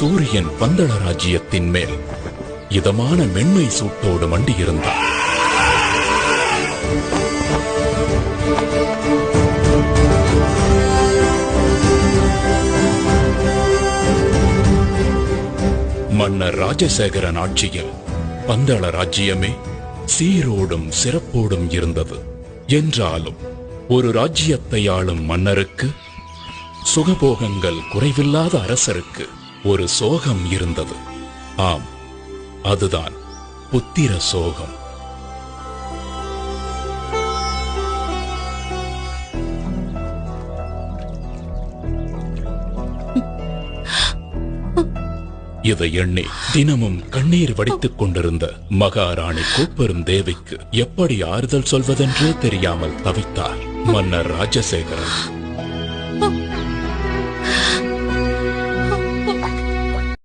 சூரியன் பந்தள ராஜ்யத்தின் மேல் இதமான மென்மை சூட்டோடு மண்டியிருந்தார். மன்னர் ராஜசேகரன் ஆட்சியில் பந்தள ராஜ்யமே சீரோடும் சிறப்போடும் இருந்தது. என்றாலும் ஒரு ராஜ்யத்தை ஆளும் மன்னருக்கு, சுகபோகங்கள் குறைவில்லாத அரசருக்கு ஒரு சோகம் இருந்தது. ஆம், அதுதான் புத்திர சோகம். இதை எண்ணி தினமும் கண்ணீர் வடித்துக் கொண்டிருந்த மகாராணி கோப்பெரும் தேவிக்கு எப்படி ஆறுதல் சொல்வதென்றே தெரியாமல் தவித்தார் மன்னர் ராஜசேகரன்.